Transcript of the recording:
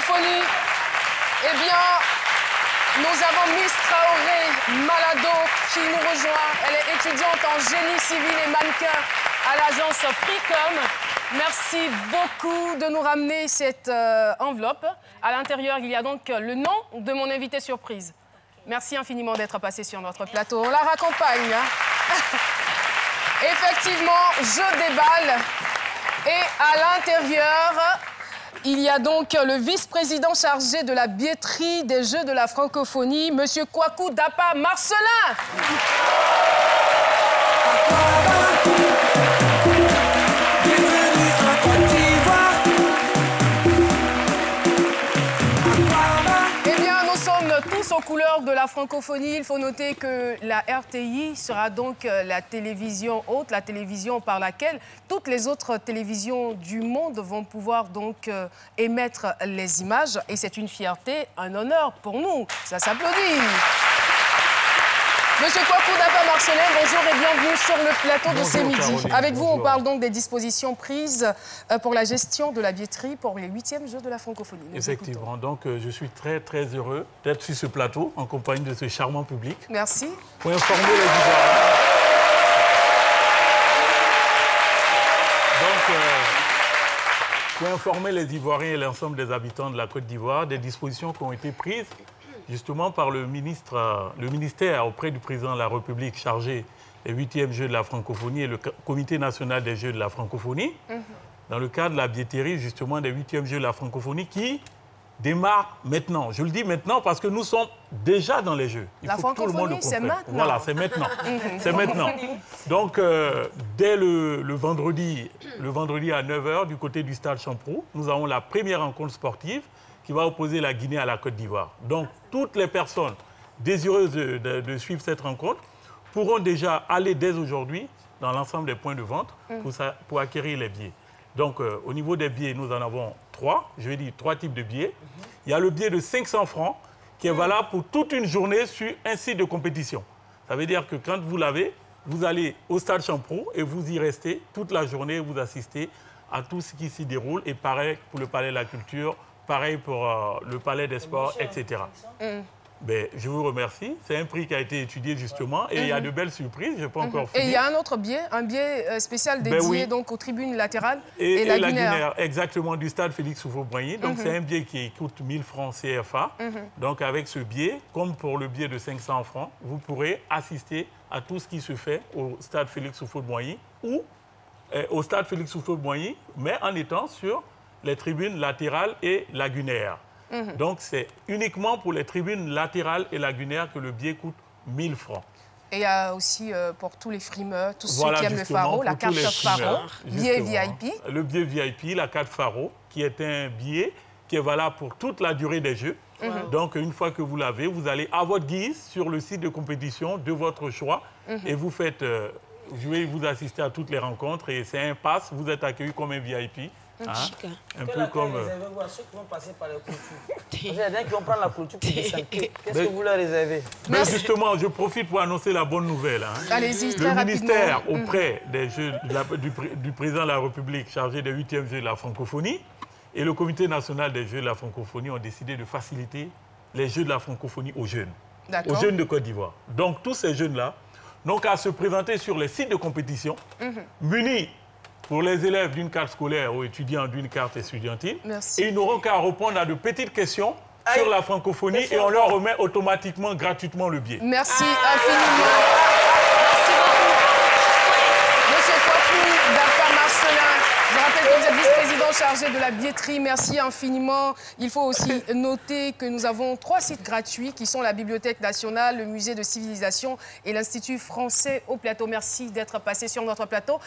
francophonie, eh bien, nous avons Miss Traoré Malado qui nous rejoint. Elle est étudiante en génie civil et mannequin à l'agence Freecom. Merci beaucoup de nous ramener cette enveloppe. À l'intérieur, il y a donc le nom de mon invité surprise. Merci infiniment d'être passé sur notre plateau. On la raccompagne. Effectivement, je déballe. Et à l'intérieur, il y a donc le vice-président chargé de la billetterie des Jeux de la francophonie, Monsieur Kwaku Dapa Marcelin. Tous aux couleurs de la francophonie. Il faut noter que la RTI sera donc la télévision haute, la télévision par laquelle toutes les autres télévisions du monde vont pouvoir donc émettre les images. Et c'est une fierté, un honneur pour nous. Ça s'applaudit. Monsieur Kwaku Dapa Marcelin, bonjour et bienvenue sur le plateau de ce midi. Avec vous, on parle donc des dispositions prises pour la gestion de la billetterie pour les 8e Jeux de la francophonie. Effectivement, donc je suis très heureux d'être sur ce plateau en compagnie de ce charmant public. Merci. Pour informer les Ivoiriens. Donc, pour informer les Ivoiriens et l'ensemble des habitants de la Côte d'Ivoire des dispositions qui ont été prises justement par le ministère auprès du président de la République chargé des 8e Jeux de la francophonie et le comité national des Jeux de la francophonie, dans le cadre de la billetterie justement des 8e Jeux de la francophonie qui démarre maintenant. Je le dis maintenant parce que nous sommes déjà dans les Jeux. Il faut que tout le monde le comprenne. C'est maintenant. Voilà, c'est maintenant. C'est maintenant. Donc, dès le vendredi à 9 h, du côté du stade Champrou, nous avons la première rencontre sportive qui va opposer la Guinée à la Côte d'Ivoire. Donc, toutes les personnes désireuses de suivre cette rencontre pourront déjà aller dès aujourd'hui dans l'ensemble des points de vente pour acquérir les billets. Donc, au niveau des billets, nous en avons 3. Je vais dire 3 types de billets. Il y a le billet de 500 francs qui est valable pour toute une journée sur un site de compétition. Ça veut dire que quand vous l'avez, vous allez au stade Champrou et vous y restez toute la journée, vous assistez à tout ce qui s'y déroule. Et pareil pour le Palais de la Culture, pareil pour le Palais des Sports, etc. Ben, je vous remercie. C'est un prix qui a été étudié justement et il y a de belles surprises. Je n'ai pas encore fini. Et il y a un autre billet, un billet spécial dédié donc aux tribunes latérales et la Guinée. Exactement, du stade Félix Houphouët-Boigny. Donc c'est un billet qui coûte 1000 francs CFA. Donc avec ce billet, comme pour le billet de 500 francs, vous pourrez assister à tout ce qui se fait au stade Félix Houphouët-Boigny ou au stade Félix Houphouët-Boigny, mais en étant sur les tribunes latérales et lagunaires. Donc, c'est uniquement pour les tribunes latérales et lagunaires que le billet coûte 1000 francs. Et il y a aussi pour tous les frimeurs, tous ceux qui aiment le pharo, la carte pharo, billet VIP. Le billet VIP, la carte pharo, qui est un billet qui est valable pour toute la durée des Jeux. Donc, une fois que vous l'avez, vous allez à votre guise sur le site de compétition de votre choix et vous faites jouer, vous assistez à toutes les rencontres et c'est un pass, vous êtes accueilli comme un VIP. Un peu comme... ceux qui vont passer par la clôture. Il y a des gens qui vont prendre la clôture pour descendre. Qu'est-ce que vous leur réservez? Mais justement, je profite pour annoncer la bonne nouvelle. Allez-y, le ministère auprès des Jeux du président de la République chargé des 8e Jeux de la francophonie et le comité national des Jeux de la francophonie ont décidé de faciliter les Jeux de la francophonie aux jeunes de Côte d'Ivoire. Donc tous ces jeunes-là n'ont qu'à se présenter sur les sites de compétition munis pour les élèves d'une carte scolaire ou étudiants d'une carte estudiantine. Et ils n'auront qu'à répondre à de petites questions sur la francophonie et on leur remet automatiquement, gratuitement le billet. Merci infiniment. Merci beaucoup. Monsieur Kwaku Dapa Marcelin, je rappelle que vous êtes vice-président chargé de la billetterie. Merci infiniment. Il faut aussi noter que nous avons 3 sites gratuits qui sont la Bibliothèque nationale, le Musée de civilisation et l'Institut français au plateau. Merci d'être passé sur notre plateau.